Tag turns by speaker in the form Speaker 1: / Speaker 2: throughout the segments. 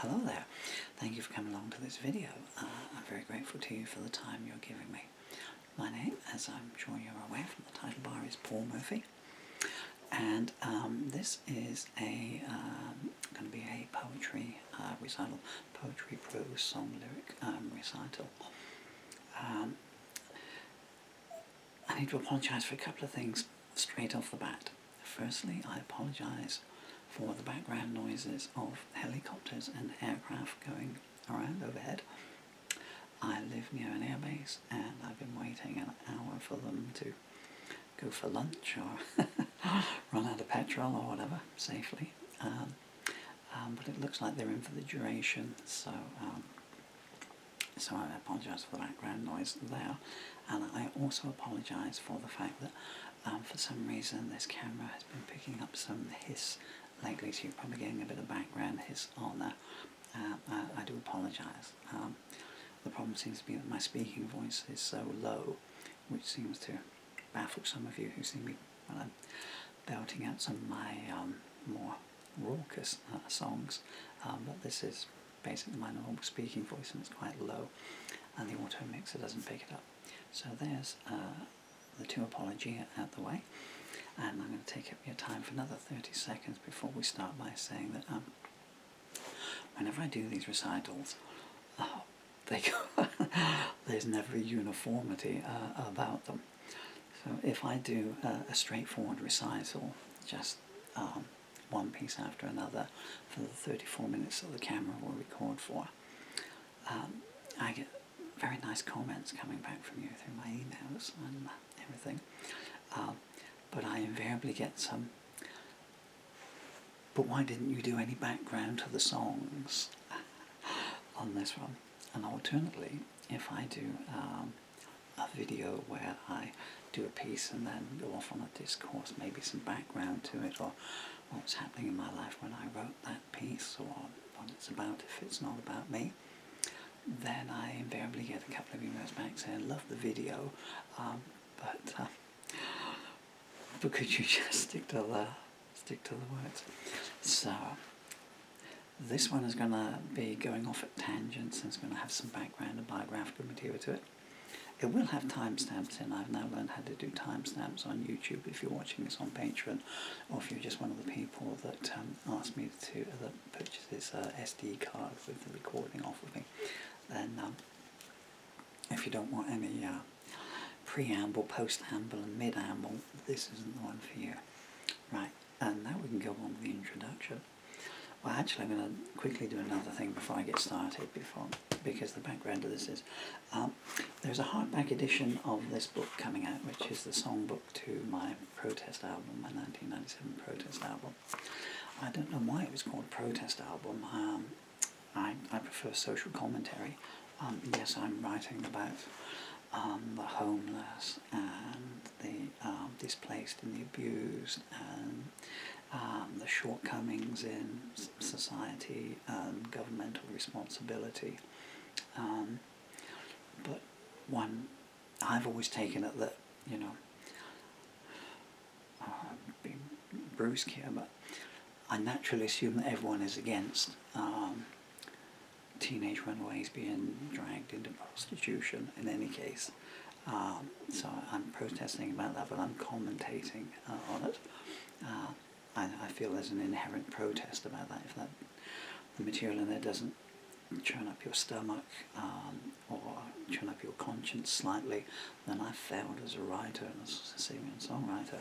Speaker 1: Hello there. Thank you for coming along to this video. I'm very grateful to you for the time you're giving me. My name, as I'm sure you're aware from the title bar, is Paul Murphy, and this is going to be a poetry recital, poetry, prose, song, lyric recital. I need to apologise for a couple of things straight off the bat. Firstly, I apologise for the background noises of helicopters and aircraft going around overhead. I live near an airbase and I've been waiting an hour for them to go for lunch or run out of petrol or whatever safely. But it looks like they're in for the duration, so I apologise for the background noise there. And I also apologise for the fact that for some reason this camera has been picking up some hiss lately, so you're probably getting a bit of background hiss on there. I do apologise. The problem seems to be that my speaking voice is so low, which seems to baffle some of you who see me when I'm belting out some of my more raucous songs, but this is basically my normal speaking voice and it's quite low, and the auto mixer doesn't pick it up. So there's the two apology out the way, and I'm going to take up your time for another 30 seconds before we start by saying that whenever I do these recitals, there's never a uniformity about them. So if I do a straightforward recital, just one piece after another for the 34 minutes that the camera will record for, I get very nice comments coming back from you through my emails and everything, but I invariably get some, but why didn't you do any background to the songs on this one? And alternately, if I do a video where I do a piece and then go off on a discourse, maybe some background to it, or what's happening in my life when I wrote that piece, or what it's about if it's not about me, then I invariably get a couple of emails back saying, love the video, but could you just stick to the words? So this one is going to be going off at tangents and it's going to have some background and biographical material to it. It will have timestamps in. I've now learned how to do timestamps on YouTube. If you're watching this on Patreon, or if you're just one of the people that asked me to purchase this SD card with the recording off of me, then if you don't want any preamble, post-amble and mid-amble, this isn't the one for you. Right, and now we can go on with the introduction. Well, actually, I'm going to quickly do another thing before I get started, because the background of this is, there's a hardback edition of this book coming out, which is the songbook to my protest album, my 1997 protest album. I don't know why it was called a protest album. I prefer social commentary. Yes, I'm writing about the homeless and the displaced and the abused, and the shortcomings in society and governmental responsibility. But I've always taken it that, you know, being brusque here, but I naturally assume that everyone is against teenage runaways being dragged into prostitution in any case. So I'm protesting about that, but I'm commentating on it. I feel there's an inherent protest about that. If the material in there doesn't churn up your stomach or churn up your conscience slightly, then I've failed as a writer and as a singer and songwriter.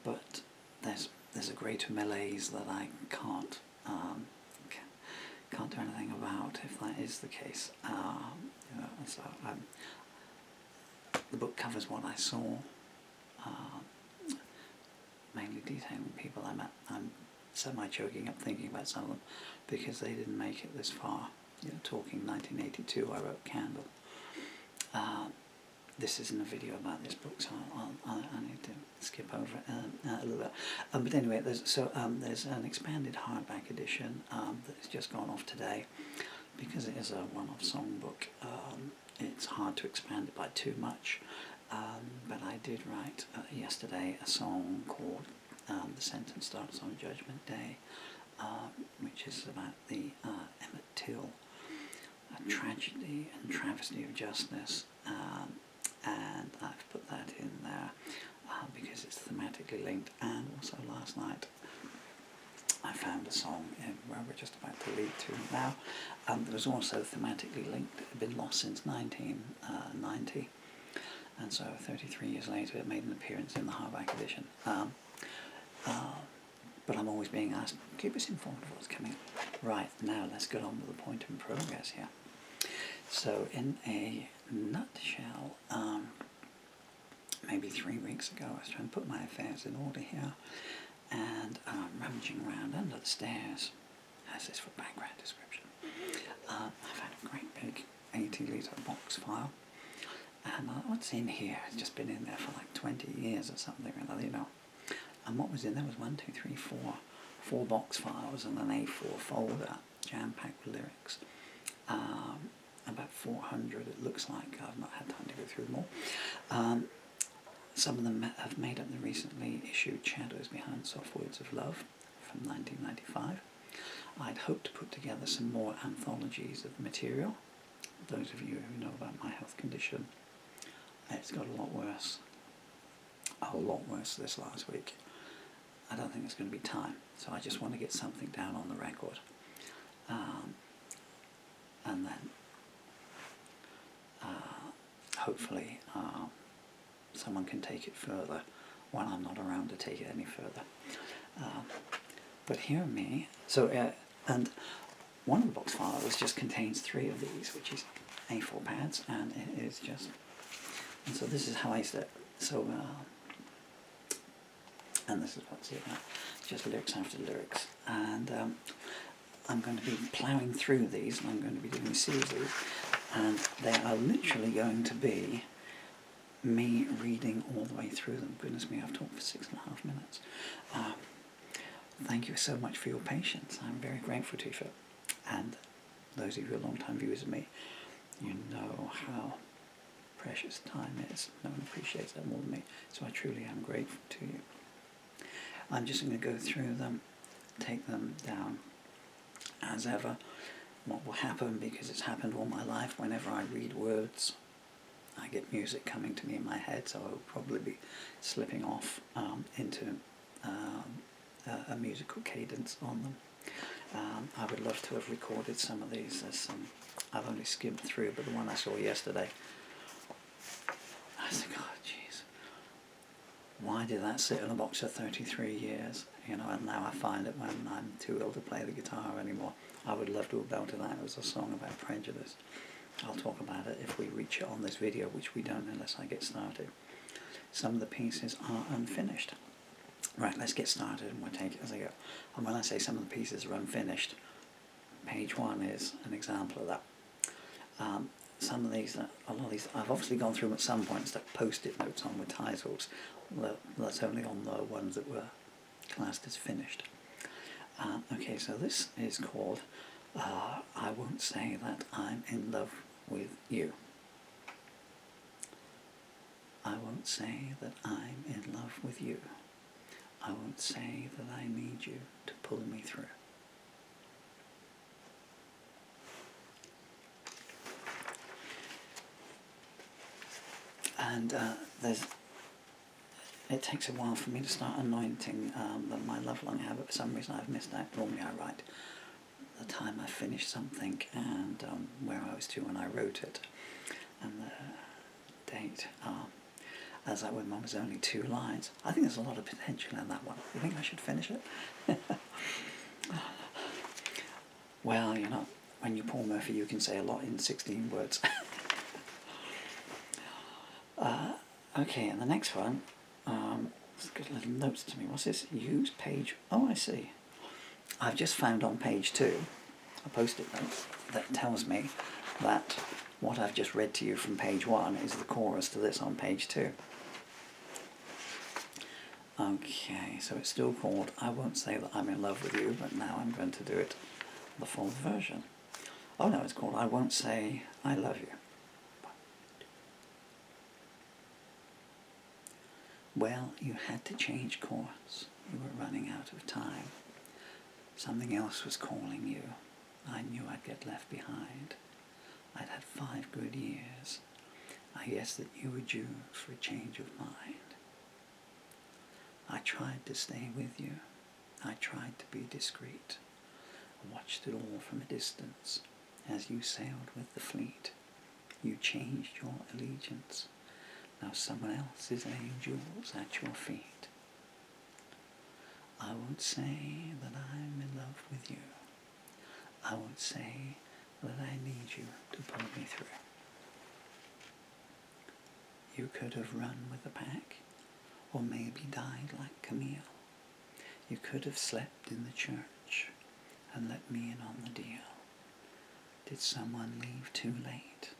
Speaker 1: But there's a greater malaise that I can't do anything about if that is the case. So the book covers what I saw, mainly detailing people I met. I'm semi-choking up thinking about some of them because they didn't make it this far. You know, talking 1982, I wrote Candle. This isn't a video about this book, so I need to skip over it a little bit. But anyway, there's an expanded hardback edition that has just gone off today. Because it is a one-off songbook, it's hard to expand it by too much. But I did write yesterday a song called The Sentence Starts on Judgment Day, which is about the Emmett Till tragedy and travesty of justice, and I've put that in there because it's thematically linked. And also last night I found a song where we're just about to lead to now that was also thematically linked. It had been lost since 1990, and so 33 years later it made an appearance in the hardback edition. But I'm always being asked, keep us informed of what's coming. Right, now let's get on with the point in progress here. So in a nutshell, maybe 3 weeks ago I was trying to put my affairs in order here, and rummaging around under the stairs. How's this for background description? I found a great big 80-litre box file, and what's in here? It's just been in there for like 20 years or something or another, you know. And what was in there was 4 box files and an A4 folder, jam-packed with lyrics. About 400 it looks like. I've not had time to go through them all. Some of them have made up the recently issued Shadows Behind Soft Words of Love from 1995. I'd hoped to put together some more anthologies of material. Those of you who know about my health condition, it's got a lot worse this last week. I don't think it's going to be time, so I just want to get something down on the record, and then hopefully someone can take it further when I'm not around to take it any further. But hear me. So and one of the box files just contains 3 of these, which is A4 pads, and it is just. And so this is how I start. So. And this is what's here, just lyrics after lyrics, and I'm going to be ploughing through these, and I'm going to be doing a series of these, and they are literally going to be me reading all the way through them. Goodness me, I've talked for 6.5 minutes. Thank you so much for your patience. I'm very grateful to you for it, and those of you who are long-time viewers of me, you know how precious time is. No one appreciates that more than me, so I truly am grateful to you. I'm just going to go through them, take them down as ever. What will happen, because it's happened all my life, whenever I read words, I get music coming to me in my head, so I'll probably be slipping off into a musical cadence on them. I would love to have recorded some of these. There's some I've only skimmed through, but the one I saw yesterday, I was like, oh, jeez. Why did that sit in a box for 33 years? You know, and now I find it when I'm too ill to play the guitar anymore. I would love to have belted that. It was a song about prejudice. I'll talk about it if we reach it on this video, which we don't unless I get started. Some of the pieces are unfinished. Right, let's get started and we'll take it as I go. And when I say some of the pieces are unfinished, page 1 is an example of that. Some of these, a lot of these, I've obviously gone through them at some point, stuck post-it notes on with titles. That's only on the ones that were classed as finished. Okay, so this is called I Won't Say That I'm in Love with You. I won't say that I'm in love with you. I won't say that I need you to pull me through. And it takes a while for me to start anointing my love lung habit. For some reason I've missed out. Normally I write the time I finished something and where I was to when I wrote it, and the date. As that one was only 2 lines. I think there's a lot of potential in that one. You think I should finish it? Well, you know, when you're Paul Murphy you can say a lot in 16 words. Okay, and the next one, it's got little notes to me. What's this? Use page... Oh, I see. I've just found on page 2 a post-it note that tells me that what I've just read to you from page 1 is the chorus to this on page 2. Okay, so it's still called I Won't Say That I'm in Love with You, but now I'm going to do it the full version. Oh no, it's called I Won't Say I Love You. Well, you had to change course. You were running out of time. Something else was calling you. I knew I'd get left behind. I'd had 5 good years. I guessed that you were due for a change of mind. I tried to stay with you. I tried to be discreet. I watched it all from a distance as you sailed with the fleet. You changed your allegiance. Now someone else's angels at your feet. I won't say that I'm in love with you. I won't say that I need you to pull me through. You could have run with the pack, or maybe died like Camille. You could have slept in the church and let me in on the deal. Did someone leave too late?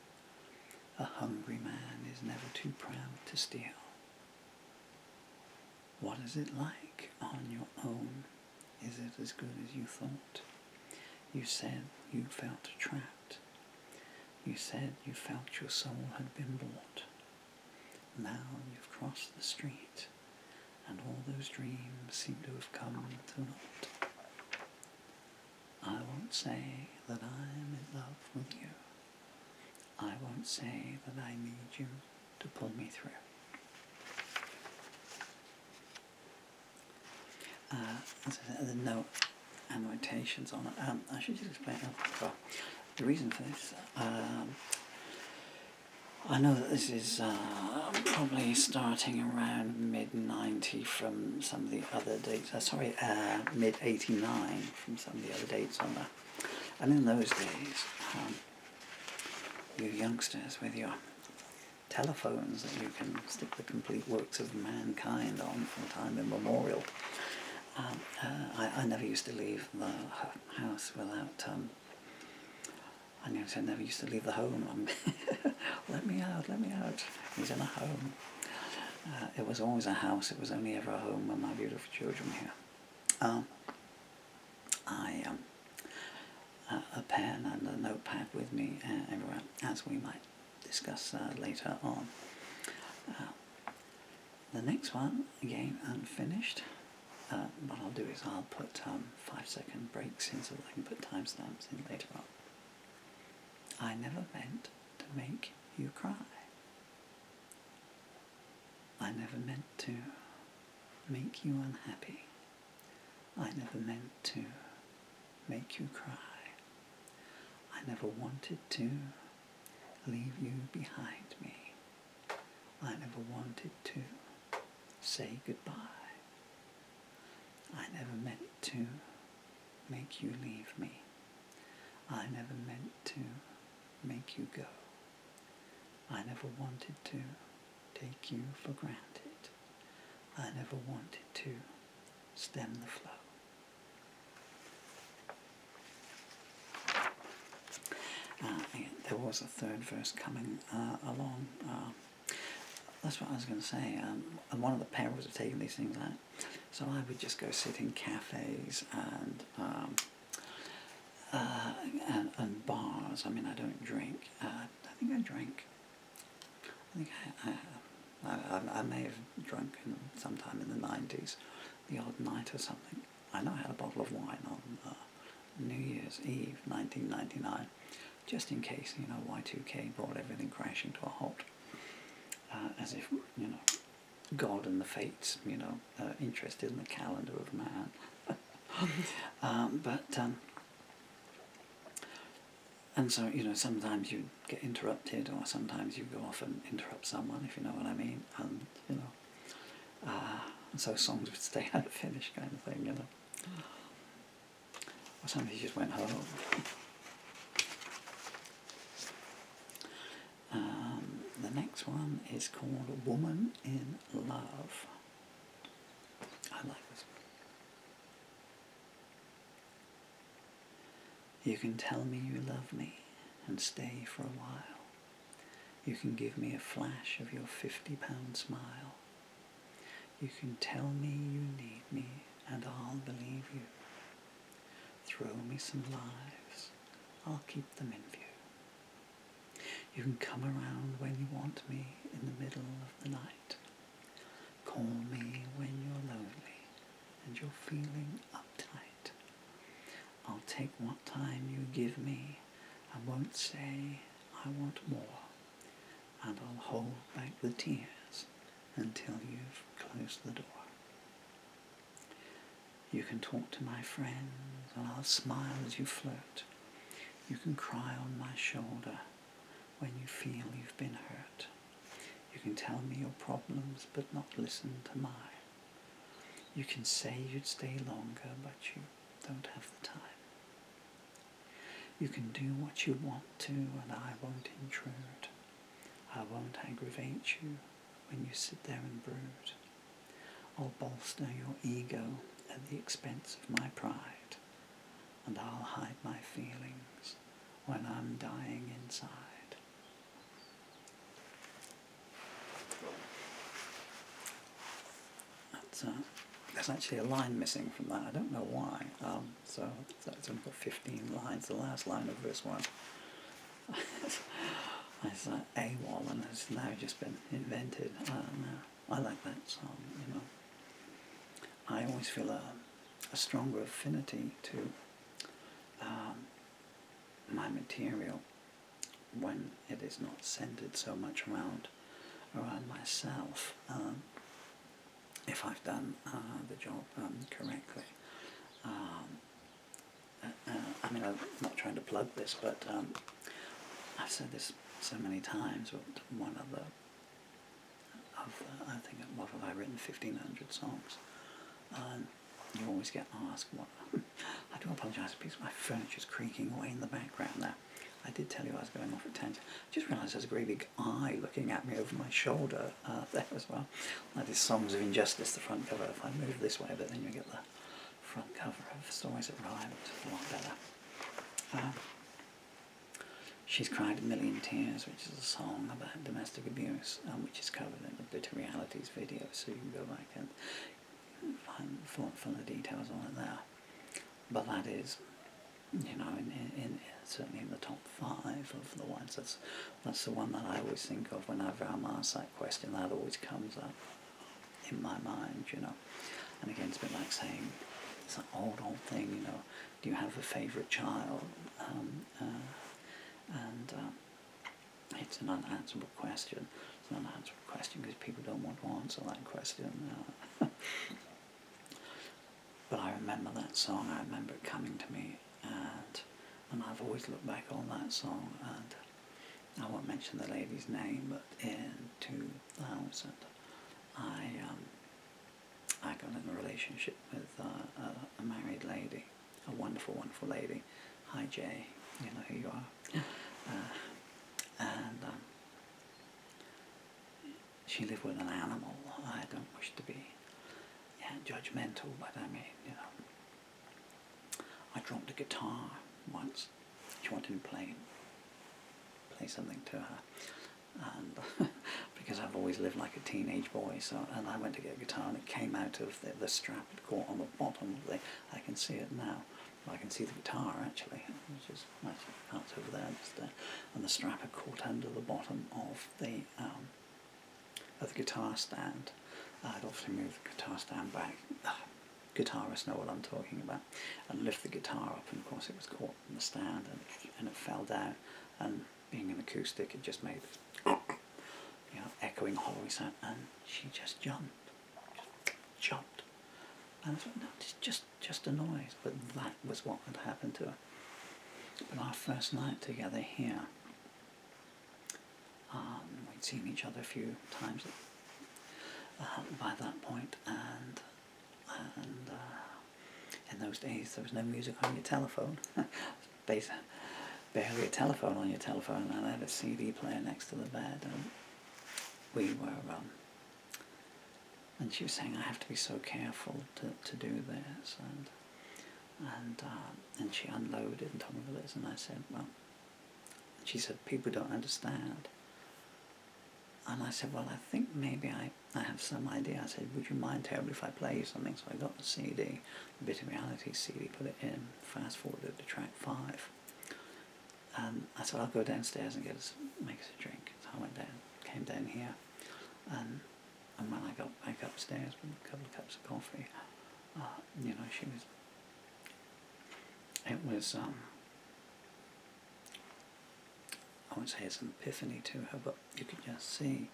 Speaker 1: A hungry man is never too proud to steal. What is it like on your own? Is it as good as you thought? You said you felt trapped. You said you felt your soul had been bought. Now you've crossed the street, and all those dreams seem to have come to naught. I won't say that I'm in love with you. I won't say that I need you to pull me through. The note annotations on it. I should just explain the reason for this. I know that this is probably starting around mid-90 from some of the other dates. Mid-89 from some of the other dates on there. And in those days, you youngsters with your telephones that you can stick the complete works of mankind on from time immemorial. I never used to leave the house without, I never used to leave the home. Let me out. He's in a home. It was always a house, it was only ever a home when my beautiful children were here. A pen and a notepad with me everywhere, as we might discuss later on. The next one, again unfinished. What I'll do is I'll put 5-second breaks in so that I can put timestamps in later on. I never meant to make you cry. I never meant to make you unhappy. I never meant to make you cry. I never wanted to leave you behind me. I never wanted to say goodbye. I never meant to make you leave me. I never meant to make you go. I never wanted to take you for granted. I never wanted to stem the flow. There was a third verse coming along. That's what I was going to say. And one of the perils of taking these things out. So I would just go sit in cafes and bars. I mean, I don't drink. I think I drank. I think I may have drunk sometime in the 90s, the odd night or something. I know I had a bottle of wine on New Year's Eve, 1999, just in case, Y2K brought everything crashing to a halt. As if, God and the fates, interested in the calendar of man. And so, sometimes you get interrupted, or sometimes you go off and interrupt someone, if you know what I mean. And, and so songs would stay unfinished kind of thing, Or sometimes you just went home. The next one is called Woman in Love. I like this one. You can tell me you love me and stay for a while. You can give me a flash of your 50-pound smile. You can tell me you need me and I'll believe you. Throw me some lives, I'll keep them in view. You can come around when you want me in the middle of the night. Call me when you're lonely and you're feeling uptight. take what time you give me, and won't say I want more, and I'll hold back the tears until you've closed the door. You can talk to my friends, and I'll smile as you flirt. You can cry on my shoulder when you feel you've been hurt. You can tell me your problems, but not listen to mine. You can say you'd stay longer, but you don't have the time. You can do what you want to, and I won't intrude. I won't aggravate you when you sit there and brood. I'll bolster your ego at the expense of my pride, and I'll hide my feelings when I'm dying inside. There's actually a line missing from that. I don't know why. So it's only got 15 lines. The last line of verse 1 is AWOL, and has now just been invented. I like that song, you know. I always feel a stronger affinity to my material when it is not centered so much around myself. If I've done the job correctly. I mean, I'm not trying to plug this, but I've said this so many times. But one of the, I think, what have I written? 1,500 songs. You always get asked what. I do apologise because my furniture's creaking away in the background now. I did tell you I was going off a tangent. I just realised there's a great big eye looking at me over my shoulder there as well. That is Songs of Injustice, the front cover. If I move this way, but then you get the front cover of Stories that Rhyme, which is a lot better. She's Cried a Million Tears, which is a song about domestic abuse, which is covered in the Bitter Realities video, so you can go back and find full the details on it there. But that is, you know, in certainly in the top 5 of the ones. That's the one that I always think of whenever I'm asked that question. That always comes up in my mind, you know. And again, it's a bit like saying, it's an old thing, you know, do you have a favourite child? It's an unanswerable question. It's an unanswerable question because people don't want to answer that question. But I remember that song, I remember it coming to me, and I've always looked back on that song, and I won't mention the lady's name, but in 2000, I got in a relationship with a married lady, a wonderful, wonderful lady. Hi Jay, you know who you are. And she lived with an animal. I don't wish to be judgmental, but I mean, you know, I dropped a guitar once. She wanted to play something to her, and because I've always lived like a teenage boy, and I went to get a guitar, and it came out of the strap. It caught on the bottom of I can see it now. I can see the guitar actually, which is parts over there, and the strap had caught under the bottom of the guitar stand. I'd obviously move the guitar stand back. Guitarists know what I'm talking about, and lift the guitar up, and of course it was caught in the stand, and it fell down, and being an acoustic, it just made this, you know, echoing hollow sound, and she just jumped, and I thought, no, it's just a noise, but that was what had happened to her. But our first night together here, we'd seen each other a few times by that point, and in those days there was no music on your telephone. Barely a telephone on your telephone, and I had a CD player next to the bed, and we were and she was saying, I have to be so careful to do this, and she unloaded and told me this, and I said, well, she said, people don't understand. And I said, well, I think maybe I have some idea. I said, would you mind terribly if I play you something? So I got the CD, the Bitter Realities CD, put it in, fast forwarded to track 5. And I said, I'll go downstairs and make us a drink. So I went down, came down here, and when I got back upstairs with a couple of cups of coffee, you know, it was, I won't say it's an epiphany to her, but you could just see,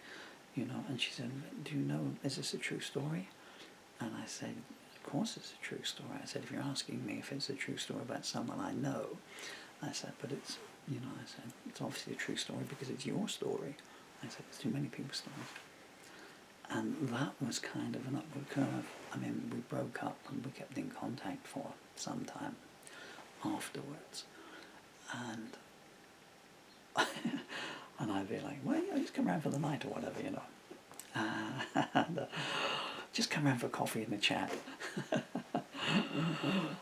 Speaker 1: you know, and she said, do you know, is this a true story? And I said, of course it's a true story. I said, if you're asking me if it's a true story about someone I know, I said, but it's, you know, I said, it's obviously a true story because it's your story. I said, there's too many people's stories. And that was kind of an upward curve. I mean, we broke up and we kept in contact for some time afterwards. And and I'd be like, well, you know, just come around for the night or whatever, you know. And, just come around for coffee and a chat.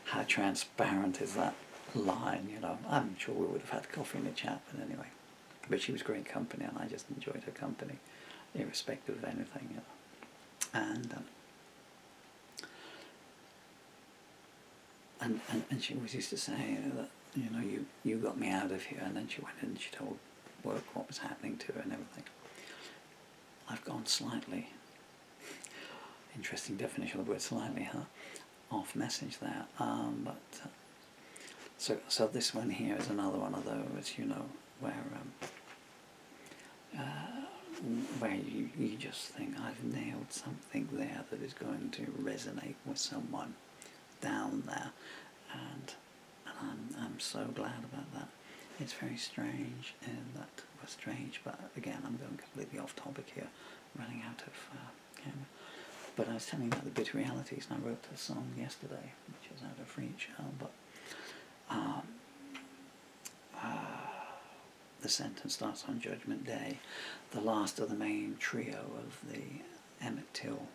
Speaker 1: How transparent is that line, you know? I'm sure we would have had coffee and a chat, but anyway. But she was great company, and I just enjoyed her company, irrespective of anything, you know. And she always used to say that, you know, you got me out of here, and then she went in and she told work what was happening to her and everything. I've gone slightly, interesting definition of the word slightly, huh? Off message there. So this one here is another one of those, you know, where you just think, I've nailed something there that is going to resonate with someone down there, and I'm so glad about that. It's very strange, but again, I'm going completely off topic here, running out of camera. But I was telling you about the bitter realities, and I wrote a song yesterday, which is out of reach, but the sentence starts on Judgment Day, the last of the main trio of the Emmett Till,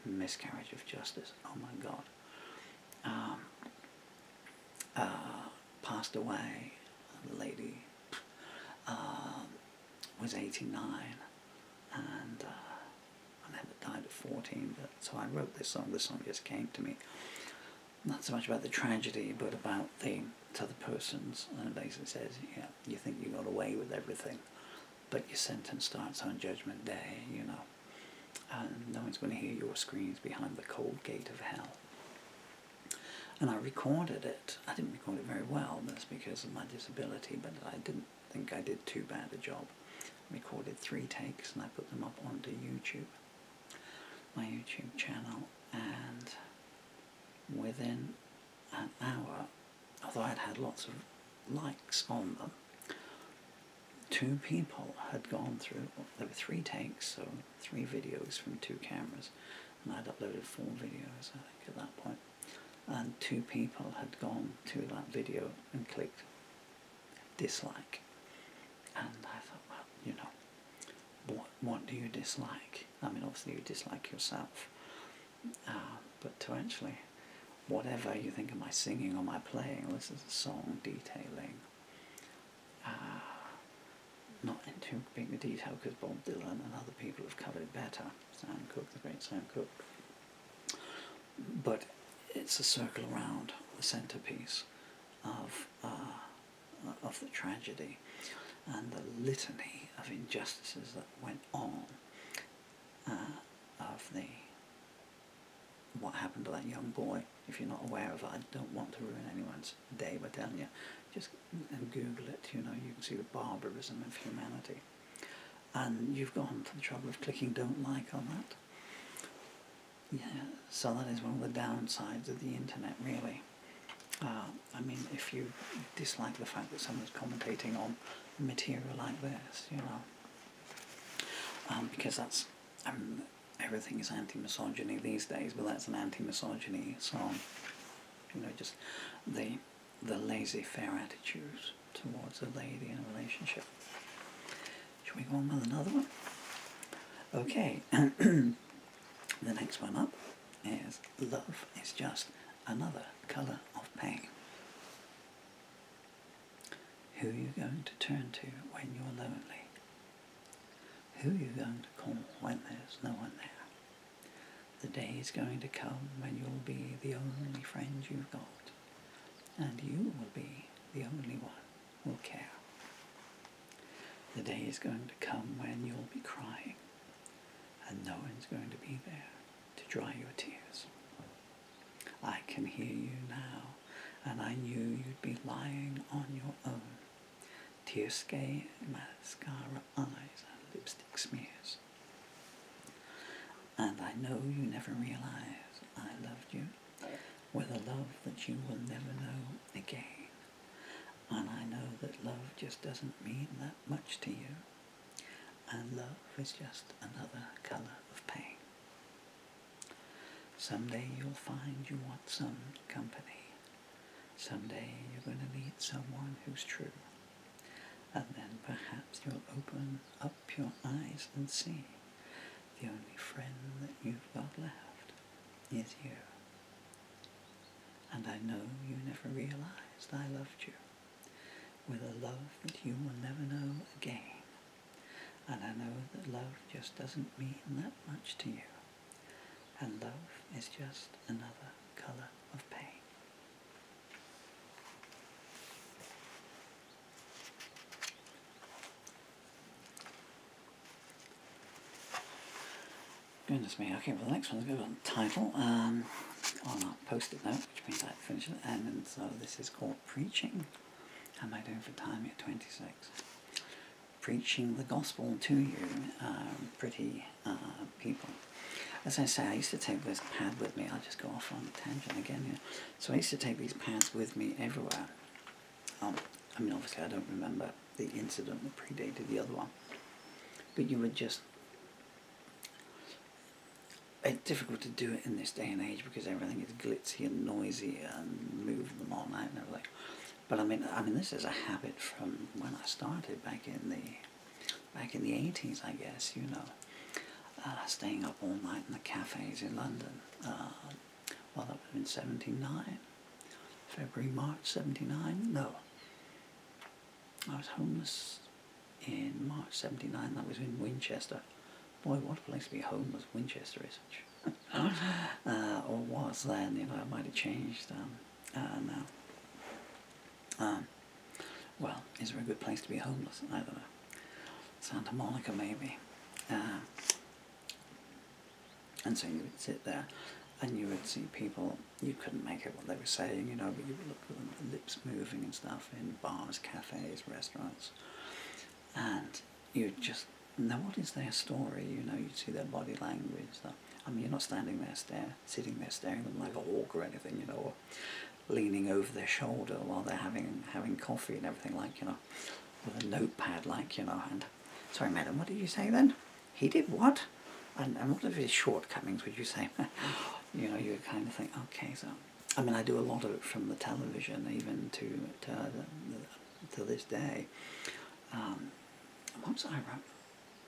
Speaker 1: miscarriage of justice, oh my God, passed away. The lady was 89, and Emmett died at 14. But so I wrote this song. This song just came to me, not so much about the tragedy, but about the other persons. And it basically says, yeah, you think you got away with everything, but your sentence starts on Judgment Day, you know. And no one's going to hear your screams behind the cold gate of hell. And I recorded it. I didn't record it very well, but that's because of my disability, but I didn't think I did too bad a job. I recorded 3 takes and I put them up onto YouTube, my YouTube channel, and within an hour, although I'd had lots of likes on them, 2 people had gone through, there were 3 takes, so 3 videos from 2 cameras, and I'd uploaded 4 videos, I think, at that point. And 2 people had gone to that video and clicked dislike. And I thought, well, you know, what do you dislike? I mean, obviously you dislike yourself, but to actually, whatever you think of my singing or my playing, this is a song detailing, not in too big a detail because Bob Dylan and other people have covered it better, Sam Cooke, the great Sam Cooke, but it's a circle around the centerpiece of the tragedy and the litany of injustices that went on, of what happened to that young boy. If you're not aware of it, I don't want to ruin anyone's day by telling you, just Google it, you know, you can see the barbarism of humanity. And you've gone to the trouble of clicking don't like on that. Yeah, so that is one of the downsides of the internet, really. I mean, if you dislike the fact that someone's commentating on material like this, you know, because that's, everything is anti-misogyny these days, but that's an anti-misogyny song. You know, just the laissez-faire attitudes towards a lady in a relationship. Shall we go on with another one? Okay. The next one up is Love is Just Another Colour of Pain. Who are you going to turn to when you're lonely? Who are you going to call when there's no one there? The day is going to come when you'll be the only friend you've got, and you will be the only one who'll care. The day is going to come when you'll be crying, and no one's going to be there to dry your tears. I can can hear you now, and I knew you'd be lying on your own. Tear stain, mascara, eyes, and lipstick smears. And I know you never realized I loved you with a love that you will never know again. And I know that love just doesn't mean that much to you. And love is just another colour of pain. Someday you'll find you want some company. Someday you're going to meet someone who's true. And then perhaps you'll open up your eyes and see the only friend that you've got left is you. And I know you never realized I loved you with a love that you will never know again. And I know that love just doesn't mean that much to you. And love is just another colour of pain. Goodness me, okay, well the next one's going on title, on a post-it note, which means I finished it, and so this is called Preaching. How am I doing for time at 26? Preaching the gospel to you, pretty people. As I say, I used to take this pad with me. I'll just go off on a tangent again here. So I used to take these pads with me everywhere. I mean, obviously I don't remember the incident that predated the other one, but you would just... It's difficult to do it in this day and age because everything is glitzy and noisy and move them all night and everything. But I mean, this is a habit from when I started back in the 80s, I guess. You know, staying up all night in the cafes in London. Well, that was in '79, February, March '79. No, I was homeless in March '79. That was in Winchester. Boy, what a place to be homeless Winchester is. Or was then, you know, it might have changed now. Well, is there a good place to be homeless? I don't know. Santa Monica, maybe. And so you would sit there and you would see people, you couldn't make out what they were saying, you know, but you would look at them, the lips moving and stuff in bars, cafes, restaurants. And you'd just... Now, what is their story? You know, you'd see their body language. Stuff. I mean, you're not standing there, sitting there staring at them like a hawk or anything, you know, or leaning over their shoulder while they're having coffee and everything, like, you know, with a notepad, like, you know, and, sorry, madam, what did you say then? He did what? And what are his shortcomings, would you say? You know, you kind of think, okay, so, I mean, I do a lot of it from the television, even to this day. Once I wrote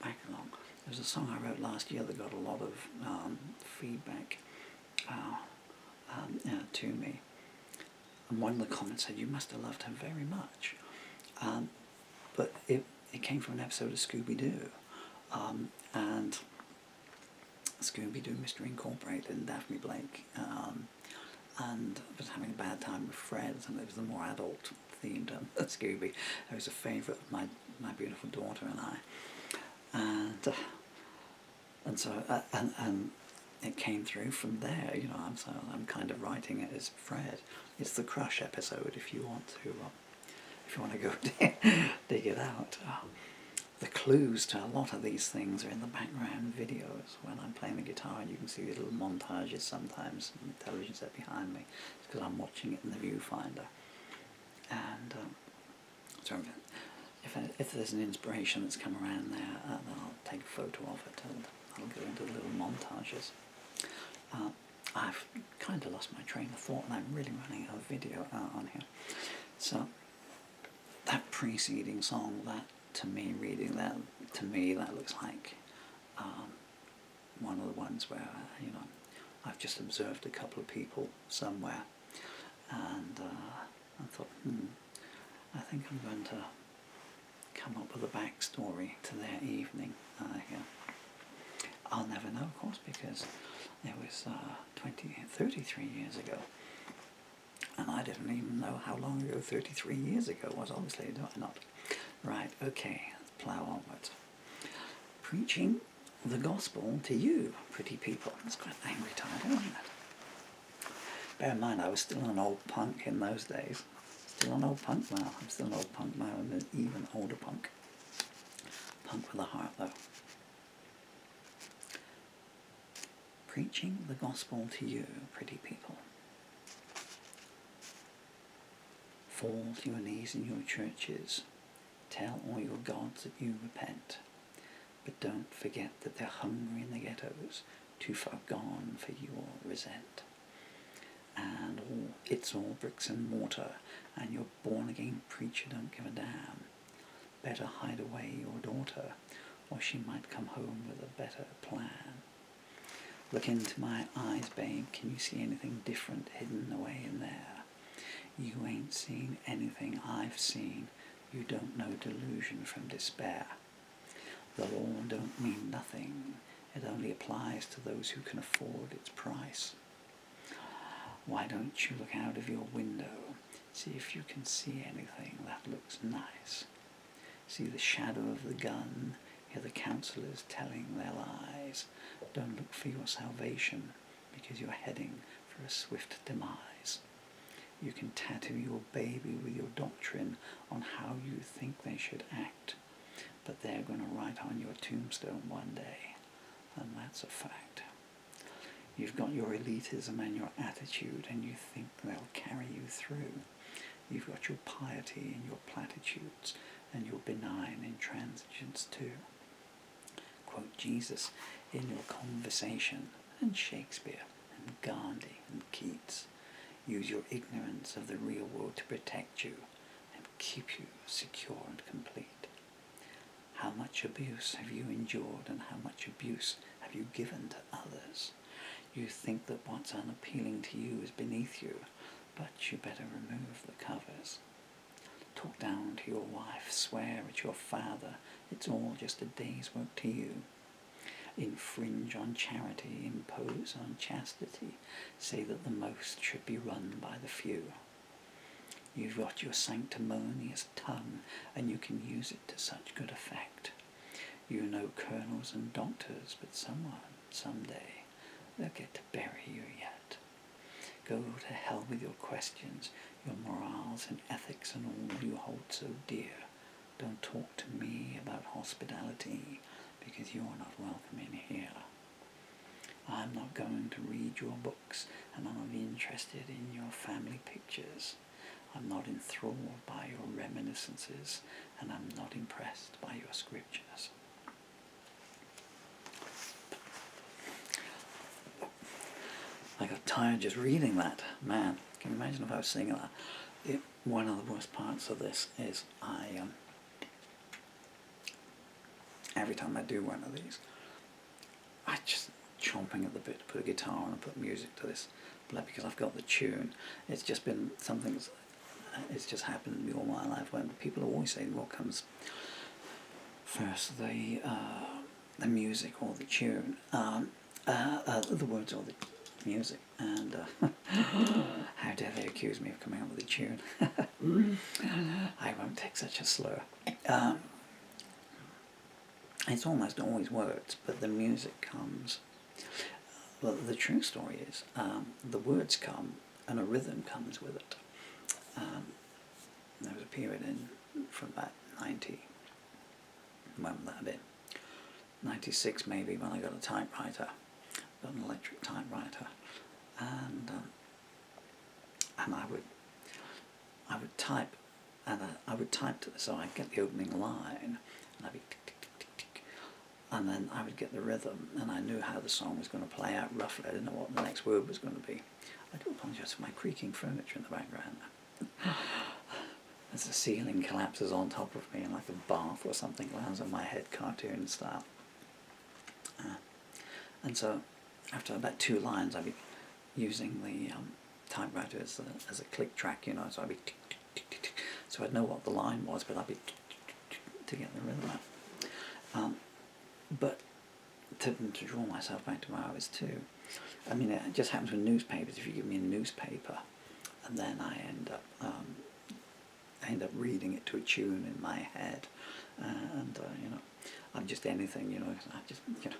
Speaker 1: back along, there was a song I wrote last year that got a lot of feedback to me. And one of the comments said, you must have loved her very much. But it came from an episode of Scooby-Doo. And Scooby-Doo, Mr. Incorporated, and Daphne Blake. And I was having a bad time with Fred, and it was the more adult-themed Scooby. It was a favourite of my beautiful daughter and I. And so it came through from there, you know. I'm kind of writing it as Fred. It's the Crush episode if you want to go dig it out. The clues to a lot of these things are in the background videos when I'm playing the guitar, and you can see the little montages sometimes on the television set behind me. It's because I'm watching it in the viewfinder. And so if there's an inspiration that's come around there, then I'll take a photo of it and I'll go into the little montages. I've kind of lost my train of thought, and I'm really running out of video on here. So that preceding song, that to me, reading that, to me that looks like one of the ones where, you know, I've just observed a couple of people somewhere, and I thought, I think I'm going to come up with a backstory to their evening here. I'll never know, of course, because it was 33 years ago, and I didn't even know how long ago 33 years ago was. Obviously, do I not? Right, okay, let's plough onwards. Preaching the gospel to you, pretty people. That's quite an angry title, isn't it? Bear in mind, I was still an old punk in those days. Still an old punk now. I'm still an old punk now, and an even older punk. Punk with a heart, though. Preaching the gospel to you, pretty people. Fall to your knees in your churches. Tell all your gods that you repent. But don't forget that they're hungry in the ghettos, too far gone for your resent. And it's all bricks and mortar, and your born-again preacher don't give a damn. Better hide away your daughter, or she might come home with a better plan. Look into my eyes, babe, can you see anything different hidden away in there? You ain't seen anything I've seen, you don't know delusion from despair. The law don't mean nothing, it only applies to those who can afford its price. Why don't you look out of your window, see if you can see anything that looks nice. See the shadow of the gun, hear the counselors telling their lies. Don't look for your salvation, because you're heading for a swift demise. You can tattoo your baby with your doctrine on how you think they should act, but they're going to write on your tombstone one day, and that's a fact. You've got your elitism and your attitude, and you think they'll carry you through. You've got your piety and your platitudes, and your benign intransigence too. Quote Jesus in your conversation, and Shakespeare, and Gandhi, and Keats. Use your ignorance of the real world to protect you, and keep you secure and complete. How much abuse have you endured, and how much abuse have you given to others? You think that what's unappealing to you is beneath you, but you better remove the covers. Talk down to your wife, swear at your father, it's all just a day's work to you. Infringe on charity, impose on chastity, say that the most should be run by the few. You've got your sanctimonious tongue, and you can use it to such good effect. You know colonels and doctors, but someday, they'll get to bury you yet. Go to hell with your questions, your morals and ethics and all you hold so dear. Don't talk to me about hospitality, because you're not welcome in here. I'm not going to read your books, and I'm not interested in your family pictures. I'm not enthralled by your reminiscences, and I'm not impressed by your scriptures. I got tired just reading that. Man, can you imagine if I was singing that? One of the worst parts of this is every time I do one of these, I just chomping at the bit to put a guitar on and put music to this, but because I've got the tune, it's just been something. It's just happened to me all my life. When people always say, "What comes first, the music or the tune?" The words or the music, and how dare they accuse me of coming up with a tune? I won't take such a slur. It's almost always words, but the music comes. Well, the true story is the words come and a rhythm comes with it. There was a period from about 90, when would that have been? 96 maybe, when I got a typewriter, got an electric typewriter, and I would type, and I would type to so I'd get the opening line, and I'd be tick, tick, tick, tick, tick, and then I would get the rhythm, and I knew how the song was going to play out roughly. I didn't know what the next word was going to be. I do apologise for my creaking furniture in the background. As the ceiling collapses on top of me and like a bath or something lands on my head, cartoon style. And so after about 2 lines I'd be using the typewriter as a click track, you know, so I'd be tick, tick, tick, tick, tick. So I'd know what the line was, but I'd be tick, tick, tick, tick, to get the rhythm out. But to draw myself back to where I was too, I mean, it just happens with newspapers. If you give me a newspaper, and then I end up reading it to a tune in my head, and you know, I'm just anything, you know. I just, you know,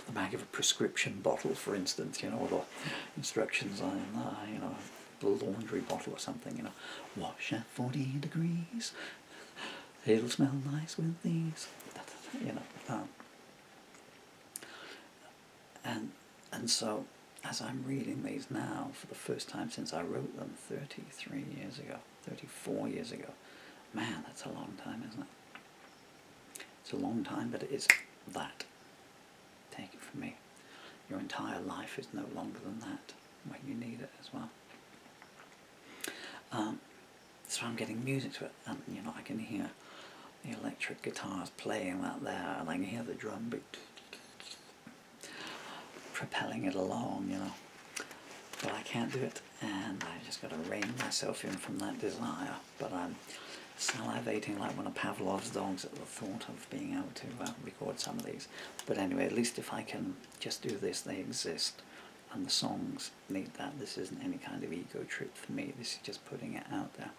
Speaker 1: the back of a prescription bottle, for instance, you know, or the instructions on, you know, the laundry bottle or something, you know. Wash at 40 degrees. It'll smell nice with these, you know. And so, as I'm reading these now for the first time since I wrote them 33 years ago, 34 years ago, man, that's a long time, isn't it? It's a long time, but it is that. Take it from me. Your entire life is no longer than that when you need it as well. So I'm getting music to it, and you know, I can hear the electric guitars playing that there, and I can hear the drum beat propelling it along, you know. But I can't do it, and I just got to rein myself in from that desire. But I'm salivating like one of Pavlov's dogs at the thought of being able to record some of these. But anyway, at least if I can just do this, they exist, and the songs need that. This isn't any kind of ego trip for me. This is just putting it out there.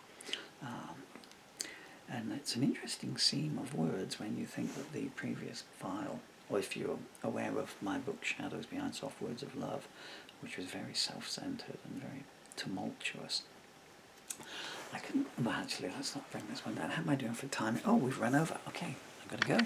Speaker 1: And it's an interesting seam of words when you think that the previous file, or if you're aware of my book Shadows Behind Soft Words of Love, which was very self-centered and very tumultuous. I couldn't, well actually let's not bring this one down. How am I doing for timing? Oh, we've run over. Okay, I've got to go.